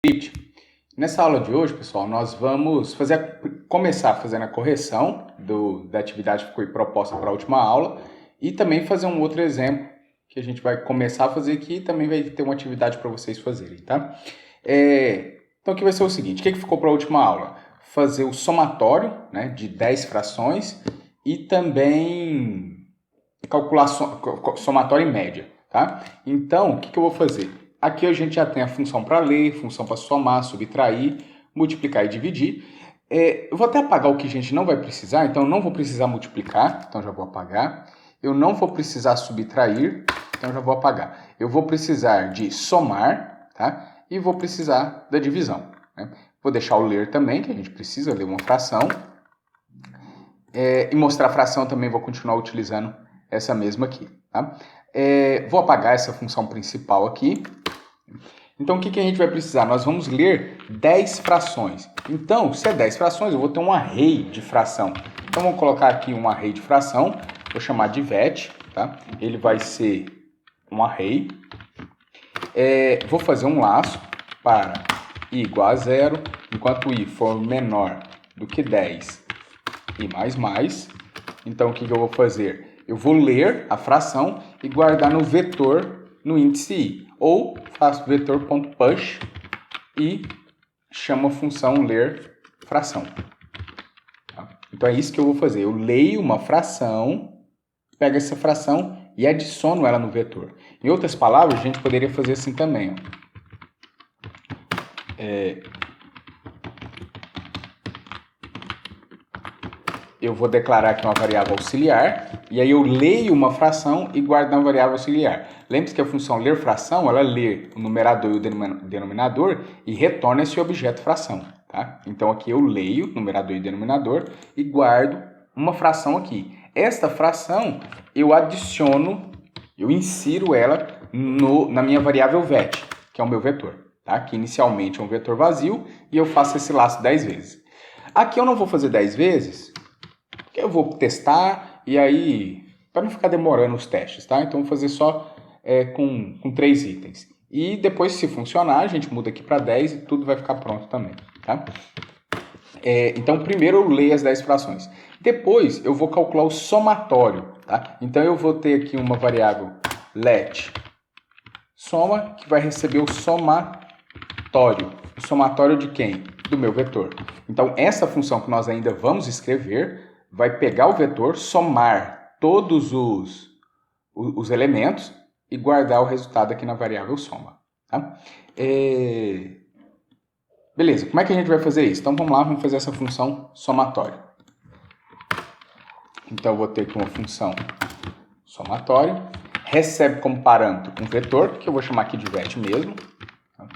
Script. Nessa aula de hoje, pessoal, nós vamos começar fazendo a correção da atividade que foi proposta para a última aula e também fazer um outro exemplo que a gente vai começar a fazer aqui e também vai ter uma atividade para vocês fazerem, tá? Então, aqui vai ser o seguinte, o que ficou para a última aula? Fazer o somatório, né, de 10 frações e também calcular somatório e média, tá? Então, o que eu vou fazer? Aqui a gente já tem a função para ler, função para somar, subtrair, multiplicar e dividir. Eu vou até apagar o que a gente não vai precisar, então eu não vou precisar multiplicar, então já vou apagar. Eu não vou precisar subtrair, então já vou apagar. Eu vou precisar de somar, tá? E vou precisar da divisão, né? Vou deixar o ler também, que a gente precisa ler uma fração. E mostrar a fração também vou continuar utilizando essa mesma aqui, tá? Vou apagar essa função principal aqui. Então, o que a gente vai precisar? Nós vamos ler 10 frações. Então, se é 10 frações, eu vou ter um array de fração. Então, vamos colocar aqui um array de fração. Vou chamar de vet, tá? Ele vai ser um array. Vou fazer um laço para i igual a 0, enquanto i for menor do que 10 e mais. Então, o que eu vou fazer? Eu vou ler a fração e guardar no vetor no índice i. Ou faço vetor.push e chamo a função ler fração. Então, é isso que eu vou fazer. Eu leio uma fração, pego essa fração e adiciono ela no vetor. Em outras palavras, a gente poderia fazer assim também. Eu vou declarar aqui uma variável auxiliar, e aí eu leio uma fração e guardo uma variável auxiliar. Lembre-se que a função ler fração, ela lê o numerador e o denominador e retorna esse objeto fração, tá? Então aqui eu leio numerador e denominador e guardo uma fração aqui. Esta fração eu adiciono, eu insiro ela na minha variável vet, que é o meu vetor, tá? Que inicialmente é um vetor vazio e eu faço esse laço 10 vezes. Aqui eu não vou fazer 10 vezes, porque eu vou testar e aí, para não ficar demorando os testes, tá? Então, vou fazer só com 3 itens. E depois, se funcionar, a gente muda aqui para 10 e tudo vai ficar pronto também, tá? Então, primeiro eu leio as 10 frações. Depois, eu vou calcular o somatório, tá? Então, eu vou ter aqui uma variável let soma, que vai receber o somatório. O somatório de quem? Do meu vetor. Então, essa função que nós ainda vamos escrever vai pegar o vetor, somar todos os elementos e guardar o resultado aqui na variável soma. Tá? Beleza, como é que a gente vai fazer isso? Então, vamos lá, vamos fazer essa função somatório. Então, eu vou ter aqui uma função somatório, recebe como parâmetro um vetor, que eu vou chamar aqui de vet mesmo, tá?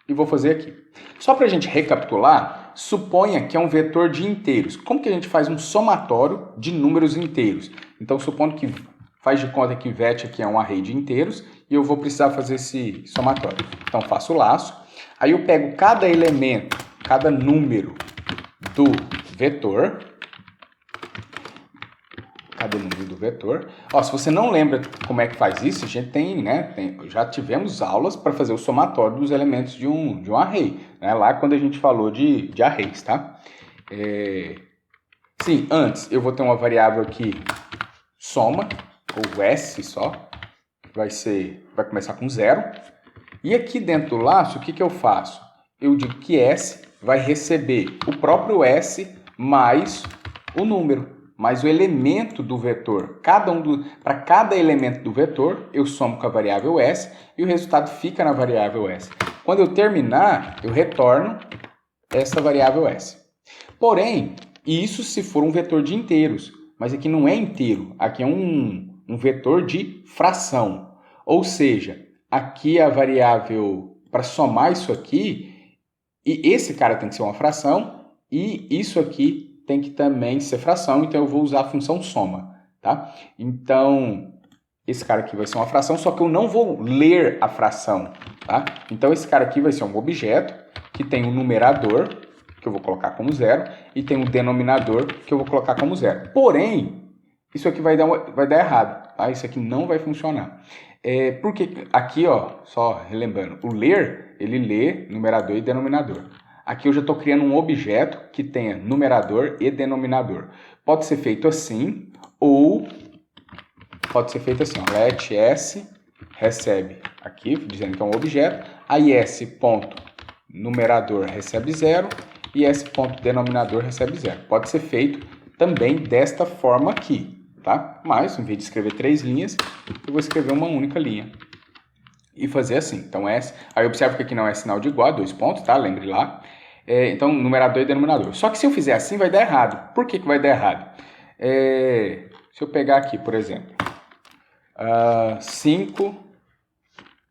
E vou fazer aqui. Só para a gente recapitular, suponha que é um vetor de inteiros. Como que a gente faz um somatório de números inteiros? Então, supondo que faz de conta que vet aqui é um array de inteiros e eu vou precisar fazer esse somatório. Então, faço o laço. Aí eu pego cada elemento, cada número do vetor. Cada número do vetor. Se você não lembra como é que faz isso, a gente já tivemos aulas para fazer o somatório dos elementos de um array, né? Lá quando a gente falou de arrays, tá? Sim, antes eu vou ter uma variável aqui, soma, ou s só, vai começar com 0. E aqui dentro do laço, o que eu faço? Eu digo que s vai receber o próprio s mais o número, mais o elemento do vetor. Para cada elemento do vetor, eu somo com a variável s e o resultado fica na variável s. Quando eu terminar, eu retorno essa variável s. Porém, isso se for um vetor de inteiros, mas aqui não é inteiro, aqui é um vetor de fração. Ou seja, aqui a variável, para somar isso aqui, e esse cara tem que ser uma fração, e isso aqui tem que também ser fração, então eu vou usar a função soma, tá? Então, esse cara aqui vai ser uma fração, só que eu não vou ler a fração, tá? Então, esse cara aqui vai ser um objeto que tem um numerador, que eu vou colocar como 0, e tem um denominador, que eu vou colocar como 0. Porém, isso aqui vai dar errado, tá? Isso aqui não vai funcionar. Porque aqui, ó, só relembrando, o ler, ele lê numerador e denominador. Aqui eu já estou criando um objeto que tenha numerador e denominador. Pode ser feito assim, ou pode ser feito assim, ó, let s recebe aqui, dizendo que é um objeto, aí s ponto numerador recebe 0 e s ponto denominador recebe 0. Pode ser feito também desta forma aqui, tá? Mas, em vez de escrever 3 linhas, eu vou escrever uma única linha e fazer assim. Então, S, aí observa que aqui não é sinal de igual, 2 pontos, tá? Lembre lá. Então, numerador e denominador. Só que se eu fizer assim, vai dar errado. Por que vai dar errado? Se eu pegar aqui, por exemplo, 5,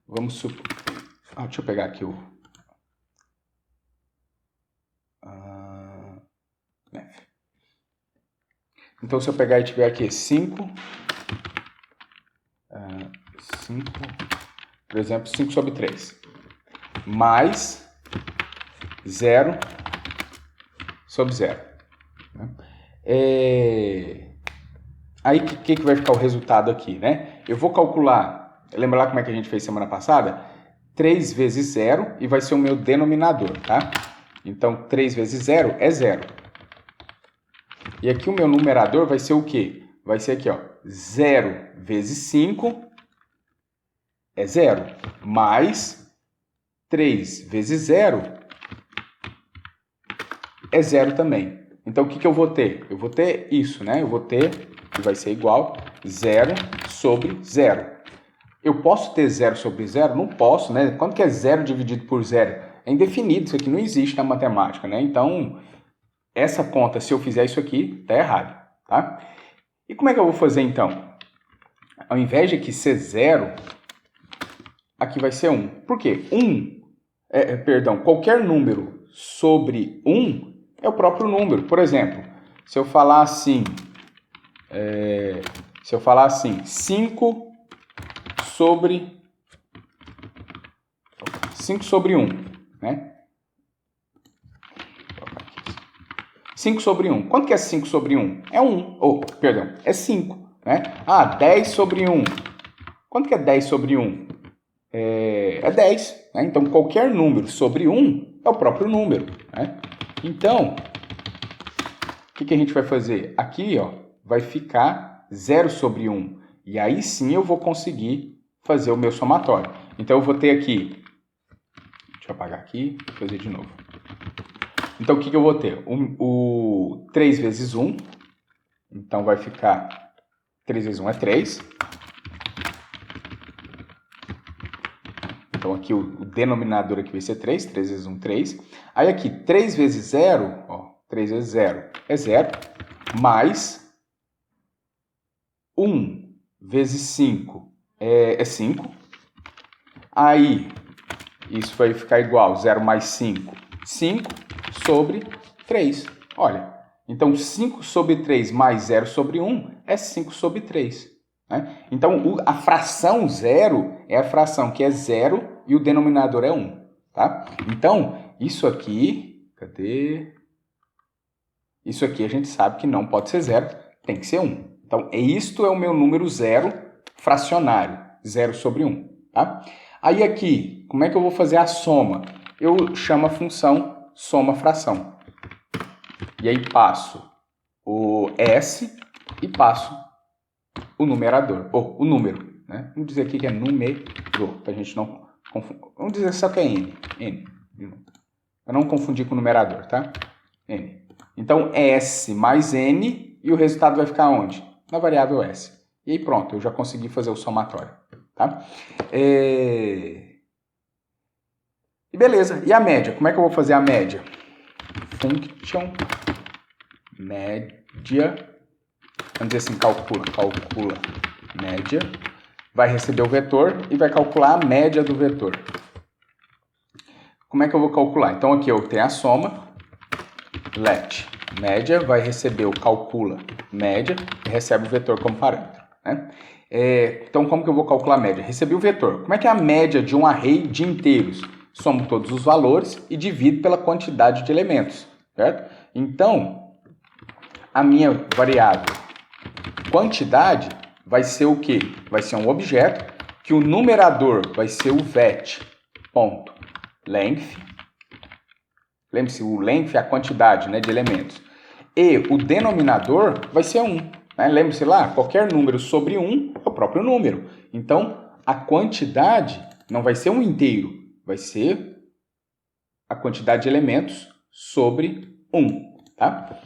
vamos supor... deixa eu pegar aqui o... Então, se eu pegar e tiver aqui 5, por exemplo, 5 sobre 3, mais 0 sobre 0. Aí, o que vai ficar o resultado aqui, né? Eu vou calcular, lembra lá como é que a gente fez semana passada? 3 vezes 0 e vai ser o meu denominador, tá? Então, 3 vezes 0 é 0. E aqui o meu numerador vai ser o quê? Vai ser aqui, ó, 0 vezes 5 é 0, mais 3 vezes 0 é 0 também. Então, o que eu vou ter? Eu vou ter isso, né? Eu vou ter, que vai ser igual, 0 sobre 0. Eu posso ter 0 sobre 0? Não posso, né? Quanto que é 0 dividido por 0? É indefinido, isso aqui não existe na matemática, né? Então, essa conta, se eu fizer isso aqui, tá errado, tá? E como é que eu vou fazer, então? Ao invés de aqui ser 0, aqui vai ser 1. Por quê? Qualquer número sobre 1 é o próprio número. Por exemplo, se eu falar assim, 5 sobre 1, né? 5 sobre 1. Quanto que é 5 sobre 1? É 1. É 5. Né? 10 sobre 1. Quanto que é 10 sobre 1? É 10. Né? Então, qualquer número sobre 1 é o próprio número. Né? Então, o que a gente vai fazer? Aqui, ó, vai ficar 0 sobre 1. E aí sim eu vou conseguir fazer o meu somatório. Então, eu vou ter aqui... Deixa eu apagar aqui e fazer de novo. Então, o que eu vou ter? O 3 vezes 1. Então, vai ficar... 3 vezes 1 é 3. Então, aqui o denominador aqui vai ser 3. 3 vezes 1, 3. Aí, aqui, 3 vezes 0... 3 vezes 0 é 0. Mais 1 vezes 5 é 5. Aí, isso vai ficar igual. 0 mais 5. 5 sobre 3. Olha, então 5 sobre 3 mais 0 sobre 1 é 5 sobre 3. Né? Então, a fração 0 é a fração que é 0 e o denominador é 1. Tá? Então, isso aqui... Cadê? Isso aqui a gente sabe que não pode ser 0, tem que ser 1. Então, isto é o meu número 0 fracionário, 0 sobre 1. Tá? Aí aqui, como é que eu vou fazer a soma? Eu chamo a função soma-fração. E aí passo o S e passo o numerador, ou o número. Né? Vamos dizer aqui que é número, para a gente não confundir. Vamos dizer só que é N. Para não confundir com o numerador, tá? N. Então, S mais N e o resultado vai ficar onde? Na variável S. E aí pronto, eu já consegui fazer o somatório. Tá? E beleza, e a média? Como é que eu vou fazer a média? Function média, vamos dizer assim, calcula média, vai receber o vetor e vai calcular a média do vetor. Como é que eu vou calcular? Então aqui eu tenho a soma, let média, vai receber o calcula média e recebe o vetor como parâmetro. Né? Então como que eu vou calcular a média? Recebi o vetor. Como é que é a média de um array de inteiros? Somo todos os valores e divido pela quantidade de elementos, certo? Então, a minha variável quantidade vai ser o quê? Vai ser um objeto que o numerador vai ser o vet.length. Lembre-se, o length é a quantidade, né, de elementos. E o denominador vai ser 1. Né? Lembre-se lá, qualquer número sobre 1 é o próprio número. Então, a quantidade não vai ser um inteiro, vai ser a quantidade de elementos sobre 1. Tá?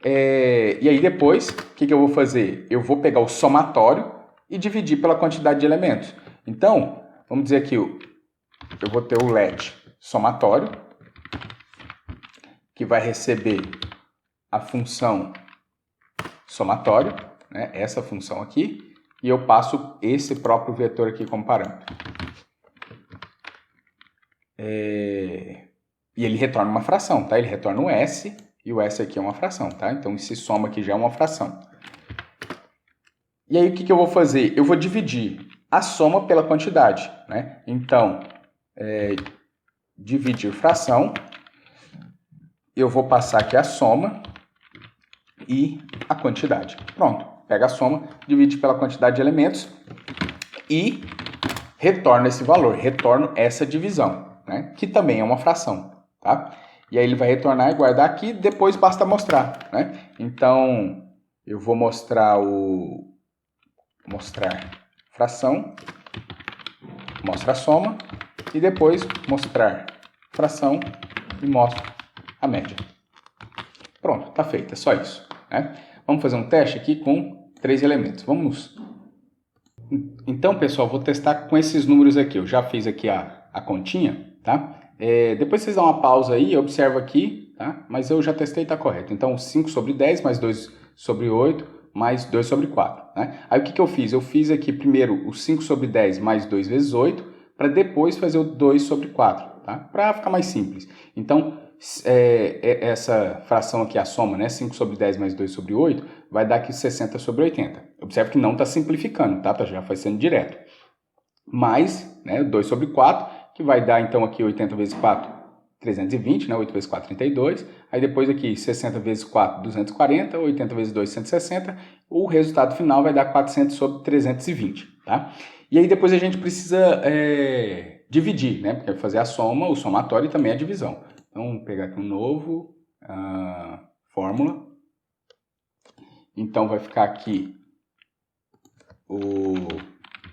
E aí depois, o que eu vou fazer? Eu vou pegar o somatório e dividir pela quantidade de elementos. Então, vamos dizer aqui, eu vou ter o let somatório, que vai receber a função somatório, né? Essa função aqui, e eu passo esse próprio vetor aqui como parâmetro. E ele retorna uma fração, tá? Ele retorna um S, e o S aqui é uma fração, tá? Então, esse soma aqui já é uma fração. E aí, o que eu vou fazer? Eu vou dividir a soma pela quantidade, né? Então, dividir fração, eu vou passar aqui a soma e a quantidade. Pronto, pega a soma, divide pela quantidade de elementos e retorna esse valor, retorno essa divisão, né? Que também é uma fração, tá? E aí ele vai retornar e guardar aqui, depois basta mostrar, né? Então, eu vou mostrar fração, mostra a soma, e depois mostrar fração e mostro a média. Pronto, tá feito, é só isso. Né? Vamos fazer um teste aqui com 3 elementos. Vamos. Então, pessoal, vou testar com esses números aqui. Eu já fiz aqui a continha, tá? Depois vocês dão uma pausa aí, observa aqui, tá? Mas eu já testei e tá correto. Então, 5 sobre 10 mais 2 sobre 8 mais 2 sobre 4. Né? Aí o que eu fiz? Eu fiz aqui primeiro o 5 sobre 10 mais 2 vezes 8, para depois fazer o 2 sobre 4, tá? Para ficar mais simples. Então, essa fração aqui, a soma, né? 5 sobre 10 mais 2 sobre 8, vai dar aqui 60 sobre 80. Observe que não está simplificando, tá? Já vai sendo direto. Mais, né, 2 sobre 4, que vai dar então aqui 80 vezes 4, 320, né? 8 vezes 4, 32. Aí depois aqui 60 vezes 4, 240, 80 vezes 2, 160. O resultado final vai dar 400 sobre 320, tá? E aí depois a gente precisa dividir, né? Porque fazer a soma, o somatório e também a divisão. Então, vamos pegar aqui um novo fórmula. Então, vai ficar aqui o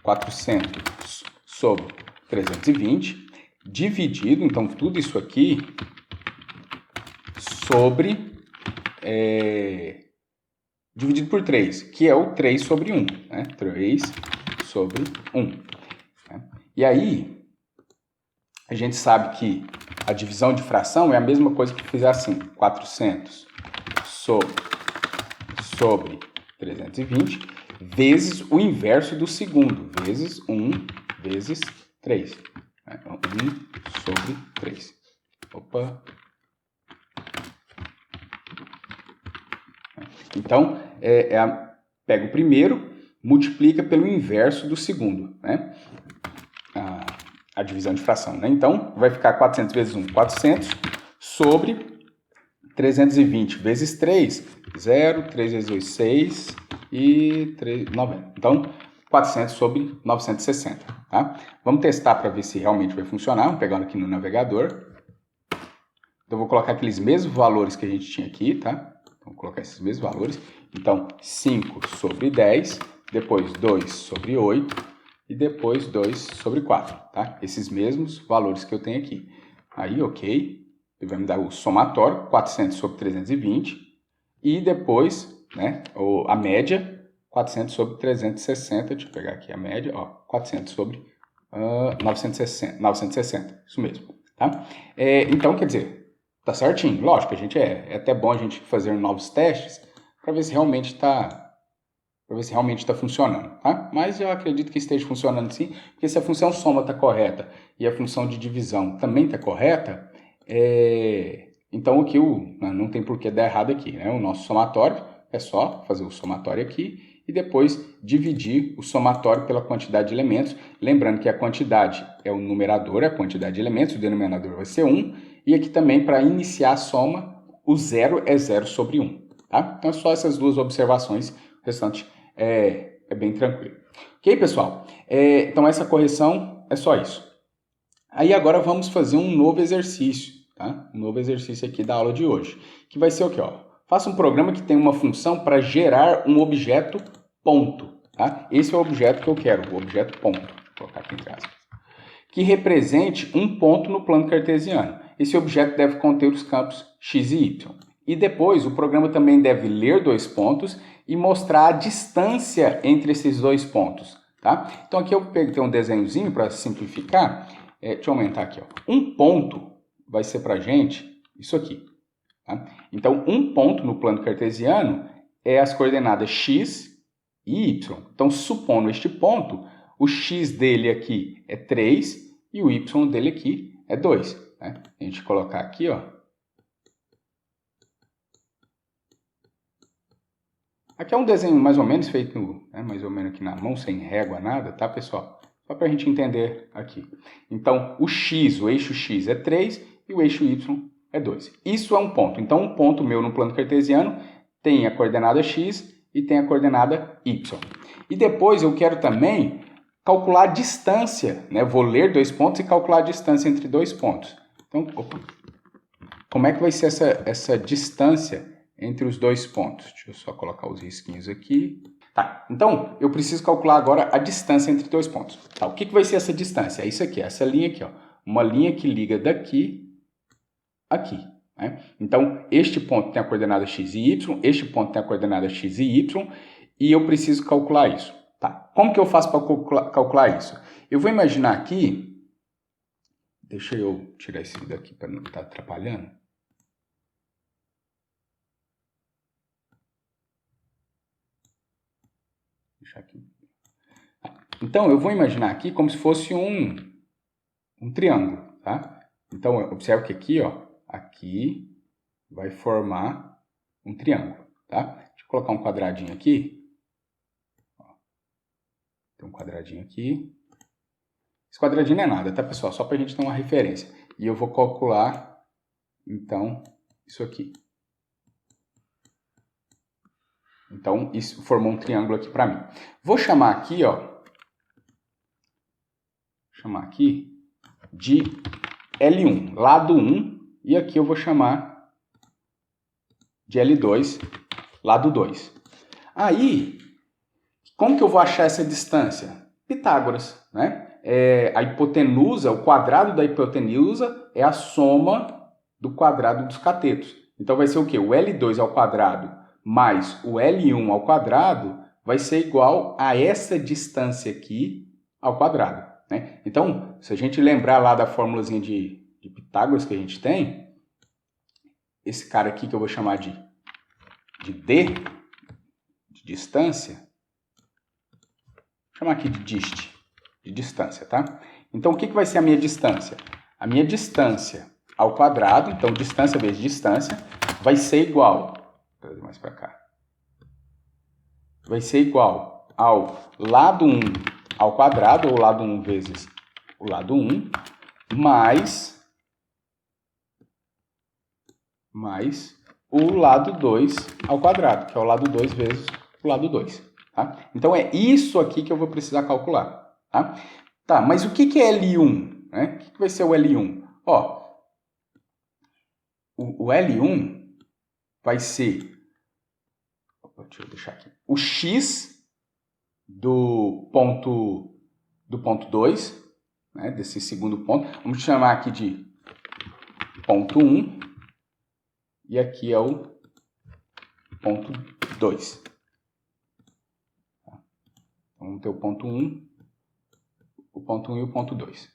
400 sobre 320, dividido, então, tudo isso aqui sobre, dividido por 3, que é o 3 sobre 1, né? 3 sobre 1. Né? E aí, a gente sabe que a divisão de fração é a mesma coisa que fizer assim, 400 sobre 320, vezes o inverso do segundo, vezes 1 vezes 3. Então, 1 sobre 3. Opa! Então, pega o primeiro, multiplica pelo inverso do segundo, né? A divisão de fração, né? Então, vai ficar 400 vezes 1, 400, sobre 320 vezes 3, 0, 3 vezes 2, 6 e 3, 90. Então, 400 sobre 960, tá? Vamos testar para ver se realmente vai funcionar. Vamos pegar aqui no navegador. Então, eu vou colocar aqueles mesmos valores que a gente tinha aqui, tá? Então, vou colocar esses mesmos valores. Então, 5 sobre 10, depois 2 sobre 8, e depois 2 sobre 4, tá? Esses mesmos valores que eu tenho aqui. Aí, ok. Ele vai me dar o somatório, 400 sobre 320. E depois, né, a média, 400 sobre 360. Deixa eu pegar aqui a média, ó, 400 sobre 960. Isso mesmo, tá? Então, quer dizer, tá certinho. Lógico, é até bom a gente fazer novos testes para ver se realmente está funcionando, tá? Mas eu acredito que esteja funcionando sim, porque se a função soma está correta e a função de divisão também está correta, então aqui não tem por que dar errado aqui, né? O nosso somatório é só fazer o somatório aqui e depois dividir o somatório pela quantidade de elementos, lembrando que a quantidade é o numerador, a quantidade de elementos, o denominador vai ser 1, e aqui também para iniciar a soma, o 0 é 0 sobre 1, tá? Então só essas duas observações, o restante é bem tranquilo. Ok, pessoal? Então essa correção é só isso. Aí agora vamos fazer um novo exercício, tá? Um novo exercício aqui da aula de hoje, que vai ser o quê? Ó? Faça um programa que tem uma função para gerar um objeto ponto, tá? Esse é o objeto que eu quero, o objeto ponto. Vou colocar aqui entre aspas. Que represente um ponto no plano cartesiano. Esse objeto deve conter os campos x e y. E depois o programa também deve ler dois pontos e mostrar a distância entre esses dois pontos, tá? Então aqui eu peguei um desenhozinho para simplificar. Deixa eu aumentar aqui, ó. Um ponto vai ser para a gente isso aqui, tá? Então um ponto no plano cartesiano é as coordenadas x e y. Então supondo este ponto, o x dele aqui é 3 e o y dele aqui é 2. Né? A gente colocar aqui, ó. Aqui é um desenho mais ou menos feito, mais ou menos aqui na mão, sem régua, nada, tá, pessoal? Só para a gente entender aqui. Então, o x, o eixo x é 3 e o eixo y é 2. Isso é um ponto. Então, um ponto meu no plano cartesiano tem a coordenada x e tem a coordenada y. E depois eu quero também calcular a distância, né? Vou ler dois pontos e calcular a distância entre dois pontos. Então, como é que vai ser essa distância entre os dois pontos? Deixa eu só colocar os risquinhos aqui. Tá, então eu preciso calcular agora a distância entre dois pontos. Tá, o que vai ser essa distância? É isso aqui, essa linha aqui, ó. Uma linha que liga daqui a aqui. Né? Então, este ponto tem a coordenada x e y, este ponto tem a coordenada x e y, e eu preciso calcular isso. Tá, como que eu faço para calcular isso? Eu vou imaginar aqui, deixa eu tirar esse daqui para não estar atrapalhando. Deixa aqui. Então, eu vou imaginar aqui como se fosse um triângulo, tá? Então, observe que aqui, ó, aqui vai formar um triângulo, tá? Deixa eu colocar um quadradinho aqui. Tem um quadradinho aqui. Esse quadradinho não é nada, tá, pessoal? Só para a gente ter uma referência. E eu vou calcular, então, isso aqui. Então, isso formou um triângulo aqui para mim. Vou chamar aqui, ó. Chamar aqui de L1, lado 1. E aqui eu vou chamar de L2, lado 2. Aí, como que eu vou achar essa distância? Pitágoras, né? A hipotenusa, o quadrado da hipotenusa é a soma do quadrado dos catetos. Então vai ser o quê? O L2 ao quadrado mais o L1 ao quadrado vai ser igual a essa distância aqui ao quadrado. Né? Então, se a gente lembrar lá da formulazinha de Pitágoras que a gente tem, esse cara aqui que eu vou chamar de D, de distância, vou chamar aqui de dist, de distância, tá? Então, o que vai ser a minha distância? A minha distância ao quadrado, então distância vezes distância, vai ser igual, vou trazer mais para cá, vai ser igual ao lado 1 ao quadrado, ou lado 1 vezes o lado 1, mais o lado 2 ao quadrado, que é o lado 2 vezes o lado 2. Tá? Então, é isso aqui que eu vou precisar calcular. Tá, mas o que é L1? Né? O que vai ser o L1? Ó, o L1 vai ser, deixa eu deixar aqui, o x do ponto 2, né, desse segundo ponto. Vamos chamar aqui de ponto 1, e aqui é o ponto 2. Tá? Vamos ter o ponto 1, o ponto 1 e o ponto 2.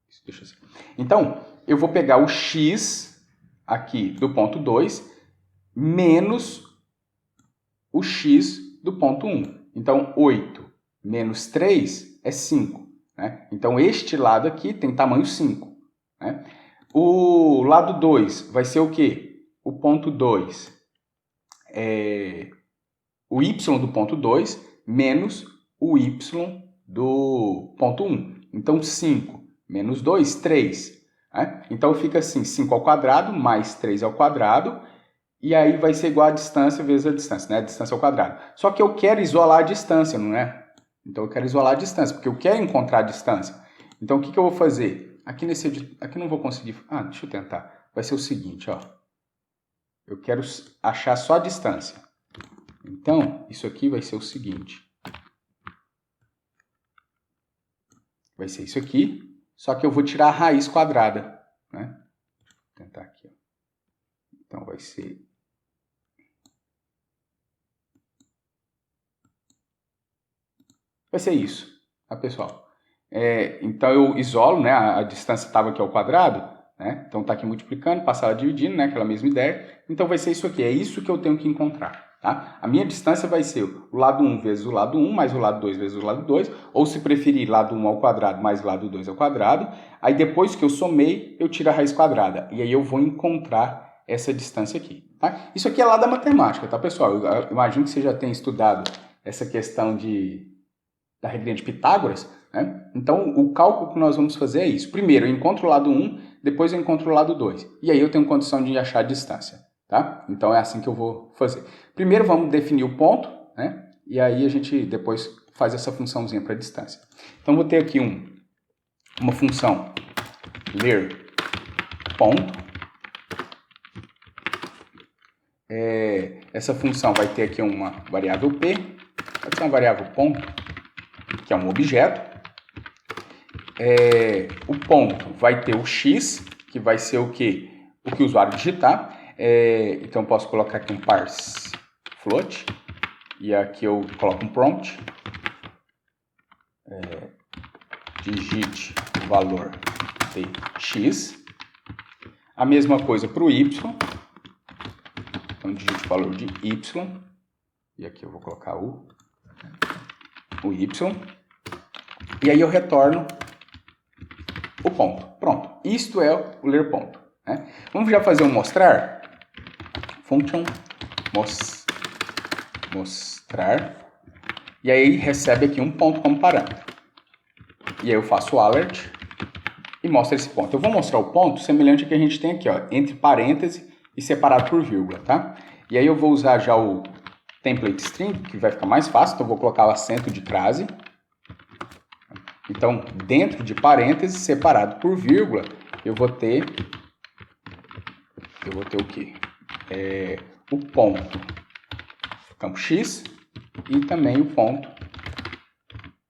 Isso, deixa assim. Então, eu vou pegar o x aqui do ponto 2 menos o x do ponto 1. Então, 8 menos 3 é 5. Né? Então, este lado aqui tem tamanho 5. Né? O lado 2 vai ser o quê? O ponto 2 é o y do ponto 2 menos o y do ponto 1. Então, 5 menos 2, 3. Né? Então, fica assim, 5 ao quadrado mais 3 ao quadrado. E aí vai ser igual a distância vezes a distância, né? A distância ao quadrado. Só que eu quero isolar a distância, não é? Então eu quero isolar a distância, porque eu quero encontrar a distância. Então o que eu vou fazer? Aqui eu não vou conseguir... deixa eu tentar. Vai ser o seguinte, ó. Eu quero achar só a distância. Então, isso aqui vai ser o seguinte. Vai ser isso aqui, só que eu vou tirar a raiz quadrada, né? Vou tentar aqui, ó. Então vai ser... Vai ser isso, tá, pessoal? Então eu isolo, né? A distância estava aqui ao quadrado, né? Então tá aqui multiplicando, passar ela dividindo, né? Aquela mesma ideia. Então vai ser isso aqui, é isso que eu tenho que encontrar, tá? A minha distância vai ser o lado 1 vezes o lado 1, mais o lado 2 vezes o lado 2, ou se preferir, lado 1 ao quadrado mais o lado 2 ao quadrado. Aí depois que eu somei, eu tiro a raiz quadrada. E aí eu vou encontrar essa distância aqui, tá? Isso aqui é lá da matemática, tá, pessoal? Eu imagino que você já tenha estudado essa questão da regrinha de Pitágoras, né? Então, o cálculo que nós vamos fazer é isso. Primeiro, eu encontro o lado 1, depois eu encontro o lado 2. E aí eu tenho condição de achar a distância, tá? Então, é assim que eu vou fazer. Primeiro, vamos definir o ponto, né? E aí a gente depois faz essa funçãozinha para a distância. Então, vou ter aqui uma função ler ponto. Essa função vai ter aqui uma variável p, pode ser uma variável ponto, que é um objeto. O ponto vai ter o x, que vai ser o que o usuário digitar. Então eu posso colocar aqui um parse float, e aqui eu coloco um prompt, digite o valor de x. A mesma coisa para o y, então digite o valor de y, e aqui eu vou colocar o y, e aí eu retorno o ponto. Pronto, isto é o ler ponto, né? Vamos já fazer um mostrar. Function mostrar, e aí recebe aqui um ponto como parâmetro. E aí eu faço o alert e mostra esse ponto. Eu vou mostrar o ponto semelhante ao que a gente tem aqui, ó, entre parênteses e separado por vírgula, tá? E aí eu vou usar já o template string, que vai ficar mais fácil, então eu vou colocar o acento de crase. Então, dentro de parênteses, separado por vírgula, eu vou ter o quê? O ponto no campo x e também o ponto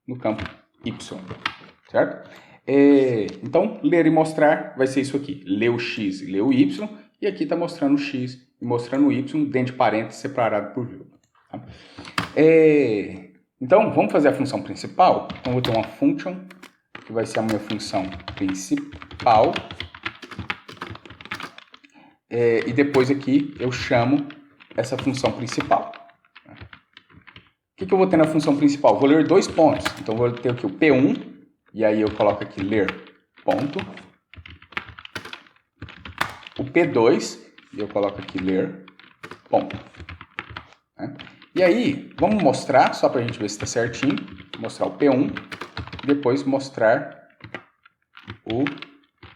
no campo y, certo? Então, ler e mostrar vai ser isso aqui. Ler o x e ler o y, e aqui está mostrando o x e mostrando o y dentro de parênteses separado por vírgula. Tá? Então, vamos fazer a função principal. Então, eu vou ter uma function, que vai ser a minha função principal. E depois aqui eu chamo essa função principal. O que eu vou ter na função principal? Vou ler dois pontos. Então, vou ter aqui o P1, e aí eu coloco aqui ler ponto. O P2, e eu coloco aqui ler ponto. E aí, vamos mostrar, só para a gente ver se está certinho, mostrar o P1, e depois mostrar o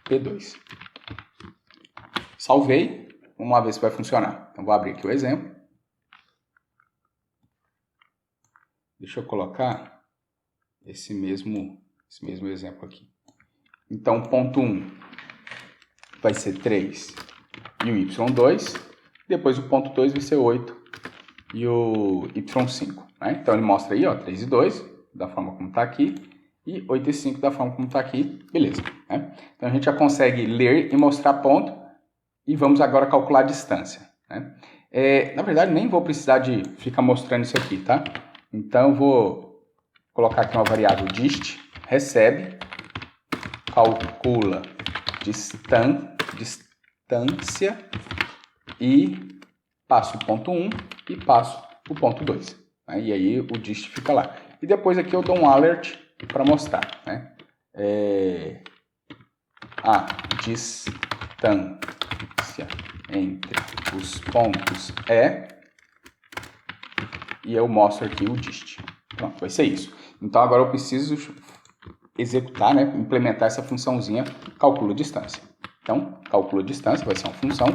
P2. Salvei, vamos lá ver se vai funcionar. Então, vou abrir aqui o exemplo. Deixa eu colocar esse mesmo exemplo aqui. Então, ponto 1 vai ser 3 e o y2, depois o ponto 2 vai ser 8 e o y5. Né? Então, ele mostra aí, ó, 3 e 2, da forma como está aqui, e 8 e 5 da forma como está aqui, beleza. Né? Então, a gente já consegue ler e mostrar ponto, e vamos agora calcular a distância. Né? Na verdade, nem vou precisar de ficar mostrando isso aqui, tá? Então, eu vou colocar aqui uma variável dist, recebe, calcula distância, e passo o ponto 1 e passo o ponto 2. Né? E aí o dist fica lá. E depois aqui eu dou um alert para mostrar. Né? A distância entre os pontos e eu mostro aqui o dist. Pronto, vai ser isso. Então agora eu preciso executar, né, implementar essa funçãozinha calcula distância. Então, calcula distância vai ser uma função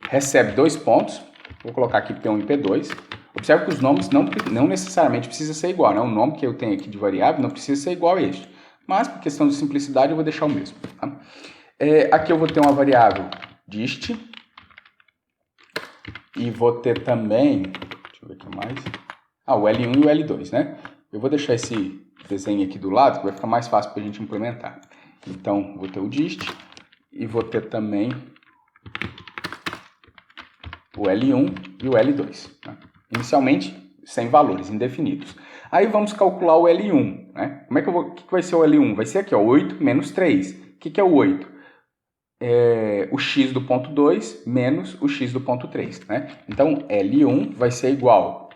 recebe dois pontos, vou colocar aqui P1 e P2, Observe que os nomes não necessariamente precisam ser igual, né? O nome que eu tenho aqui de variável não precisa ser igual a este. Mas, por questão de simplicidade, eu vou deixar o mesmo. Tá? Aqui eu vou ter uma variável dist. E vou ter também... Deixa eu ver aqui mais. O L1 e o L2, né? Eu vou deixar esse desenho aqui do lado, que vai ficar mais fácil para a gente implementar. Então, vou ter o dist. E vou ter também o L1 e o L2. Né? Inicialmente, sem valores, indefinidos. Aí vamos calcular o L1. Né? O que vai ser o L1? Vai ser aqui, ó, 8 menos 3. O que é o 8? O x do ponto 2 menos o x do ponto 3. Né? Então, L1 vai ser igual.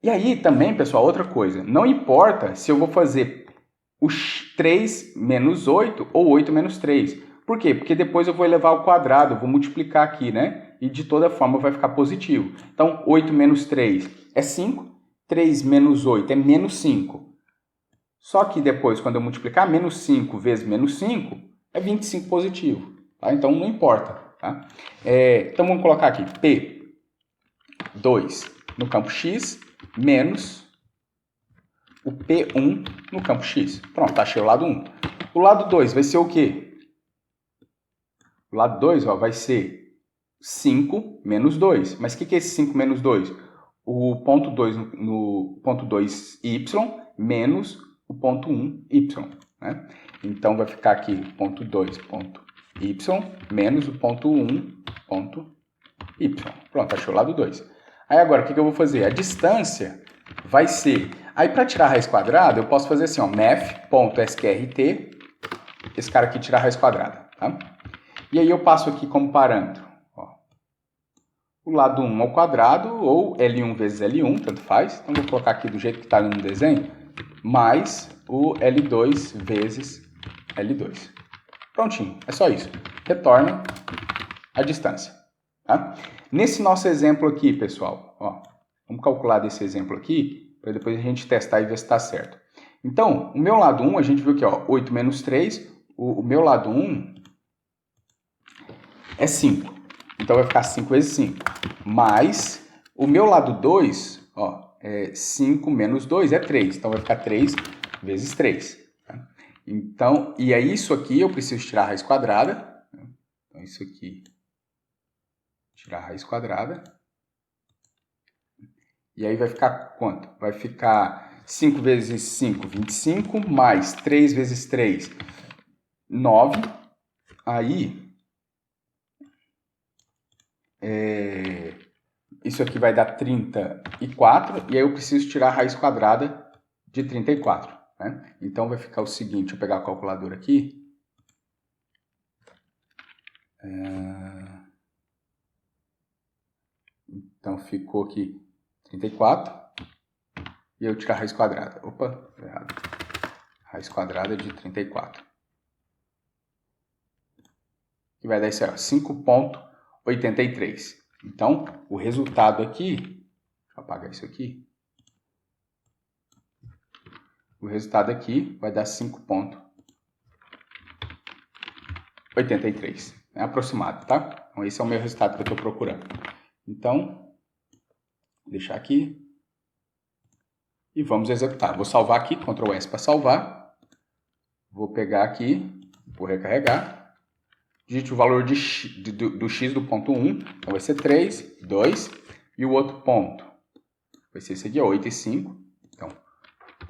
E aí também, pessoal, outra coisa. Não importa se eu vou fazer o 3 menos 8 ou 8 menos 3. Por quê? Porque depois eu vou elevar ao quadrado, eu vou multiplicar aqui, né? E de toda forma vai ficar positivo. Então, 8 menos 3 é 5. 3 menos 8 é menos 5. Só que depois, quando eu multiplicar, menos 5 vezes menos 5 é 25 positivo. Tá? Então, não importa. Tá? Então, vamos colocar aqui P2 no campo X menos o P1 no campo X. Pronto, achei o lado 1. O lado 2 vai ser o quê? O lado 2 vai ser 5 menos 2. Mas o que é esse 5 menos 2? O ponto 2 no ponto 2y menos o ponto 1y. Né? Então, vai ficar aqui ponto 2, ponto y, menos o ponto 1, ponto y. Pronto, achei o lado 2. Aí agora, o que eu vou fazer? A distância vai ser... Aí, para tirar a raiz quadrada, eu posso fazer assim, ó, math.sqrt, esse cara aqui tirar a raiz quadrada. Tá? E aí eu passo aqui como parâmetro ó, o lado 1 ao quadrado, ou L1 vezes L1, tanto faz. Então, vou colocar aqui do jeito que está no desenho, mais o L2 vezes L2. Prontinho, é só isso. Retorna a distância. Tá? Nesse nosso exemplo aqui, pessoal, ó, vamos calcular desse exemplo aqui, para depois a gente testar e ver se está certo. Então, o meu lado 1, a gente viu que ó, 8 menos 3, o meu lado 1 é 5. Então, vai ficar 5 vezes 5. Mais o meu lado 2, ó, é 5 menos 2 é 3. Então, vai ficar 3 vezes 3. Tá? Então, e é isso aqui, eu preciso tirar a raiz quadrada. Então, isso aqui, tirar a raiz quadrada. E aí vai ficar quanto? Vai ficar 5 vezes 5, 25, mais 3 vezes 3, 9. Aí, isso aqui vai dar 34, e aí eu preciso tirar a raiz quadrada de 34. Né? Então, vai ficar o seguinte, deixa eu pegar a calculadora aqui. Então, ficou aqui 34, e eu tirar a raiz quadrada. Opa, errado. Raiz quadrada de 34. Que vai dar isso aí, 5,83. Então, o resultado aqui, deixa eu apagar isso aqui. O resultado aqui vai dar 5,83. É aproximado, tá? Então, esse é o meu resultado que eu estou procurando. Então, vou deixar aqui. E vamos executar. Vou salvar aqui, Ctrl S para salvar. Vou pegar aqui, vou recarregar. Digite o valor do x do ponto 1. Então, vai ser 3, 2. E o outro ponto vai ser esse aqui, 8 e 5. Então,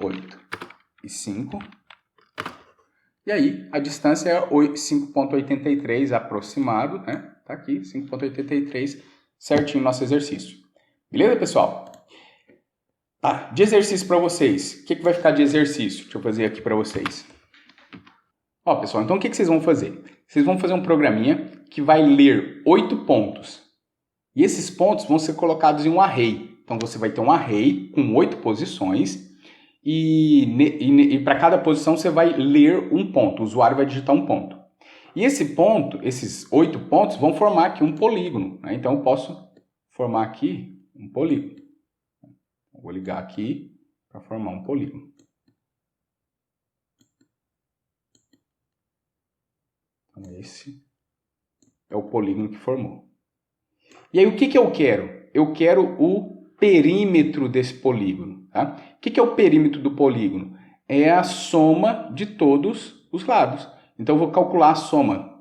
8 e 5. E aí, a distância é 5,83 aproximado, né? Tá aqui, 5,83, certinho nosso exercício. Beleza, pessoal? Tá, de exercício para vocês. O que vai ficar de exercício? Deixa eu fazer aqui para vocês. Ó, pessoal, então o que vocês vão fazer? Vocês vão fazer um programinha que vai ler 8 pontos. E esses pontos vão ser colocados em um array. Então, você vai ter um array com 8 posições. E para cada posição você vai ler um ponto. O usuário vai digitar um ponto. E esse ponto, esses 8 pontos, vão formar aqui um polígono. Né? Então, eu posso formar aqui um polígono. Vou ligar aqui para formar um polígono. Então, esse é o polígono que formou. E aí, o que eu quero? Eu quero o perímetro desse polígono. Tá? O que é o perímetro do polígono? É a soma de todos os lados. Então, eu vou calcular a soma,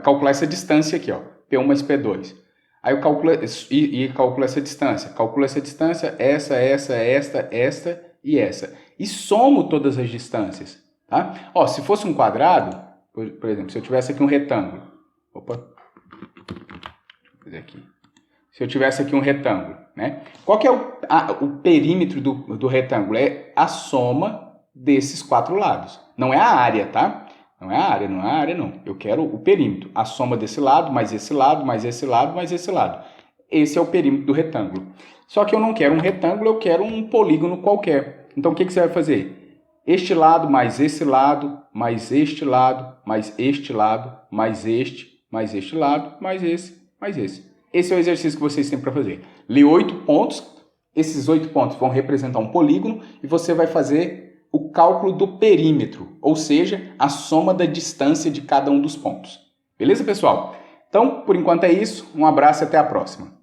calcular essa distância aqui, ó, P1 mais P2. Aí eu calculo, calculo essa distância. Calculo essa distância, esta e essa. E somo todas as distâncias. Tá? Ó, se fosse um quadrado, por exemplo, se eu tivesse aqui um retângulo. Opa. Deixa eu fazer aqui. Se eu tivesse aqui um retângulo, né? Qual que é o perímetro do retângulo? É a soma desses quatro lados. Não é a área, tá? Não é a área, não. Eu quero o perímetro. A soma desse lado, mais esse lado, mais esse lado, mais esse lado. Esse é o perímetro do retângulo. Só que eu não quero um retângulo, eu quero um polígono qualquer. Então, o que você vai fazer? Este lado, mais esse lado, mais este lado, mais este lado, mais este lado, mais esse, mais esse. Esse é o exercício que vocês têm para fazer. Lê 8 pontos. Esses 8 pontos vão representar um polígono e você vai fazer o cálculo do perímetro, ou seja, a soma da distância de cada um dos pontos. Beleza, pessoal? Então, por enquanto é isso. Um abraço e até a próxima.